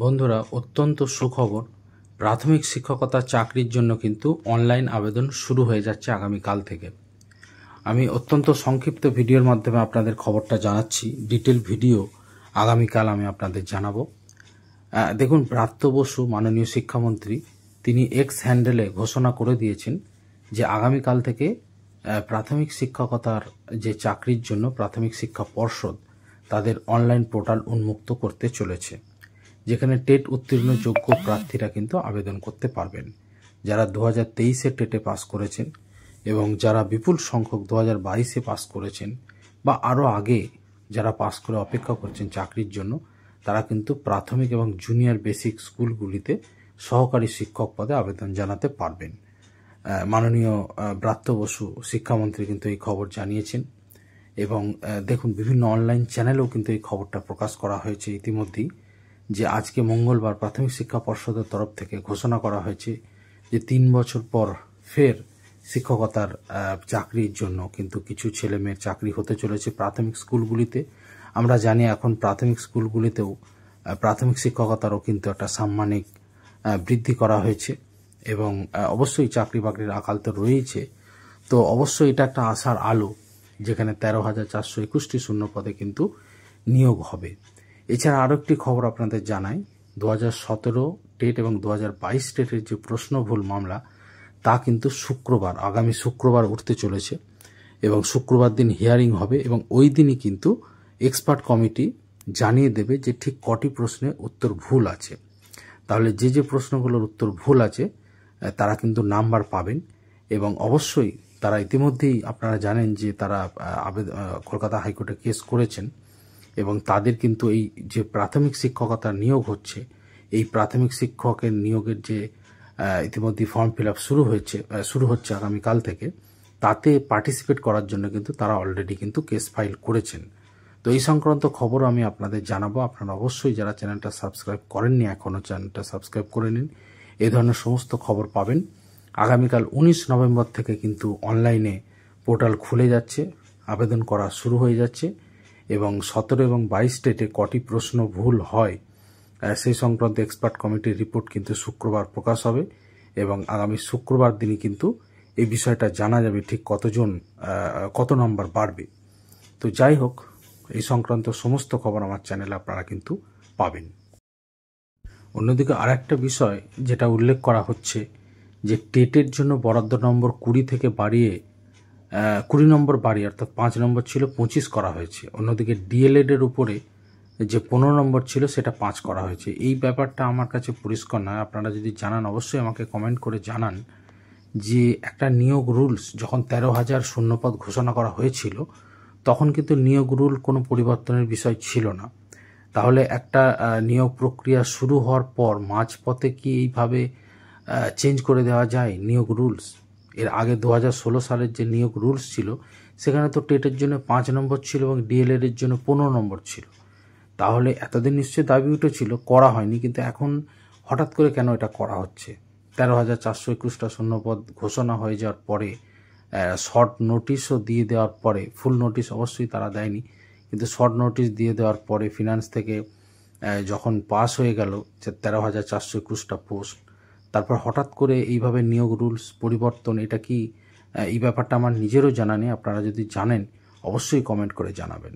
বন্ধুরা, অত্যন্ত সুখবর। প্রাথমিক শিক্ষকতা চাকরির জন্য কিন্তু অনলাইন আবেদন শুরু হয়ে যাচ্ছে আগামীকাল থেকে। আমি অত্যন্ত সংক্ষিপ্ত ভিডিওর মাধ্যমে আপনাদের খবরটা জানাচ্ছি। ডিটেল ভিডিও আগামীকাল আমি আপনাদের জানাবো। দেখুন, ব্রাত্য বসু মাননীয় শিক্ষামন্ত্রী তিনি এক্স হ্যান্ডেলে ঘোষণা করে দিয়েছেন যে আগামীকাল থেকে প্রাথমিক শিক্ষকতার যে চাকরির জন্য প্রাথমিক শিক্ষা পর্ষদ তাদের অনলাইন পোর্টাল উন্মুক্ত করতে চলেছে, যেখানে টেট উত্তীর্ণ যোগ্য প্রার্থীরা কিন্তু আবেদন করতে পারবেন। যারা 2023-এ টেটে পাস করেছেন এবং যারা বিপুল সংখ্যক 2022-এ পাস করেছেন বা আরও আগে যারা পাস করে অপেক্ষা করছেন চাকরির জন্য, তারা কিন্তু প্রাথমিক এবং জুনিয়র বেসিক স্কুলগুলিতে সহকারী শিক্ষক পদে আবেদন জানাতে পারবেন। মাননীয় ব্রাত্য বসু শিক্ষামন্ত্রী কিন্তু এই খবর জানিয়েছেন এবং দেখুন, বিভিন্ন অনলাইন চ্যানেলেও কিন্তু এই খবরটা প্রকাশ করা হয়েছে ইতিমধ্যেই, যে আজকে মঙ্গলবার প্রাথমিক শিক্ষা পর্ষদের তরফ থেকে ঘোষণা করা হয়েছে যে 3 বছর পর ফের শিক্ষকতার চাকরির জন্য কিন্তু কিছু ছেলে মেয়ের চাকরি হতে চলেছে প্রাথমিক স্কুলগুলিতে। আমরা জানি এখন প্রাথমিক স্কুলগুলিতেও প্রাথমিক শিক্ষকতারও কিন্তু একটা সাম্মানিক বৃদ্ধি করা হয়েছে এবং অবশ্যই চাকরি বাকরির আকাল তো রয়েছে। তো অবশ্যই এটা একটা আশার আলো, যেখানে 13,421টি শূন্য পদে কিন্তু নিয়োগ হবে। এছাড়া আরও একটি খবর আপনাদের জানাই, 2017 টেট এবং 2022 টেটের যে প্রশ্ন ভুল মামলা, তা কিন্তু আগামী শুক্রবার উঠতে চলেছে এবং শুক্রবার দিন হিয়ারিং হবে এবং ওই দিনই কিন্তু এক্সপার্ট কমিটি জানিয়ে দেবে যে ঠিক কটি প্রশ্নে উত্তর ভুল আছে। তাহলে যে প্রশ্নগুলোর উত্তর ভুল আছে তারা কিন্তু নাম্বার পাবেন এবং অবশ্যই তারা ইতিমধ্যেই আপনারা জানেন যে তারা কলকাতা হাইকোর্টে কেস করেছেন এবং তাদের কিন্তু এই যে প্রাথমিক শিক্ষকতার নিয়োগ হচ্ছে, এই প্রাথমিক শিক্ষকের নিয়োগের যে ইতিমধ্যে ফর্ম ফিল আপ শুরু হচ্ছে আগামীকাল থেকে, তাতে পার্টিসিপেট করার জন্য কিন্তু তারা অলরেডি কিন্তু কেস ফাইল করেছেন। তো এই সংক্রান্ত খবর আমি আপনাদের জানাবো। আপনারা অবশ্যই যারা চ্যানেলটা সাবস্ক্রাইব করেননি এখনও চ্যানেলটা সাবস্ক্রাইব করে নিন, এই ধরনের সমস্ত খবর পাবেন। আগামীকাল 19 নভেম্বর থেকে কিন্তু অনলাইনে পোর্টাল খুলে যাচ্ছে, আবেদন করা শুরু হয়ে যাচ্ছে এবং 17 এবং 22 টেটে কটি প্রশ্ন ভুল হয় সেই সংক্রান্ত এক্সপার্ট কমিটির রিপোর্ট কিন্তু শুক্রবার প্রকাশ হবে এবং আগামী শুক্রবার দিনই কিন্তু এই বিষয়টা জানা যাবে ঠিক কত নম্বর বাড়বে। তো যাই হোক, এই সংক্রান্ত সমস্ত খবর আমার চ্যানেলে আপনারা কিন্তু পাবেন। অন্যদিকে আরেকটা বিষয় যেটা উল্লেখ করা হচ্ছে যে টেটের জন্য বরাদ্দ নম্বর 20 থেকে বাড়িয়ে 20 নম্বর বাড়িয়ে, অর্থাৎ 5 নম্বর ছিল 25 করা হয়েছে। অন্যদিকে ডিএলএড এর উপরে যে 15 নম্বর ছিল সেটা 5 করা হয়েছে। এই ব্যাপারটা আমার কাছে পরিষ্কার নয়। আপনারা যদি জানান অবশ্যই আমাকে কমেন্ট করে জানান যে একটা নিয়োগ রুলস যখন 13,000 শূন্যপদ ঘোষণা করা হয়েছিল, তখন কিন্তু নিয়োগ রুল কোনো পরিবর্তনের বিষয় ছিল না। তাহলে একটা নিয়োগ প্রক্রিয়া শুরু হওয়ার পর মাঝপথে কি এইভাবে চেঞ্জ করে দেওয়া যায় নিয়োগ রুলস? এর আগে 2016 সালের যে নিয়োগ রুলস ছিল, সেখানে তো টেটের জন্য 5 নম্বর ছিল এবং ডিএলএড এর জন্য 15 নম্বর ছিল। তাহলে এতদিন নিশ্চয়ই দাবি উঠেছিল, করা হয়নি, কিন্তু এখন হঠাৎ করে কেন এটা করা হচ্ছে? 13,421টা শূন্যপদ ঘোষণা হয়ে যাওয়ার পরে, শর্ট নোটিশও দিয়ে দেওয়ার পরে, ফুল নোটিশ অবশ্যই তারা দেয়নি, কিন্তু শর্ট নোটিশ দিয়ে দেওয়ার পরে ফিনান্স থেকে যখন পাস হয়ে গেল যে 13,421টা পোস্ট, তারপর হঠাৎ করে এইভাবে নিয়োগ রুলস পরিবর্তন, এটা কি এই ব্যাপারটা আমার নিজেরও জানা নেই। আপনারা যদি জানেন অবশ্যই কমেন্ট করে জানাবেন।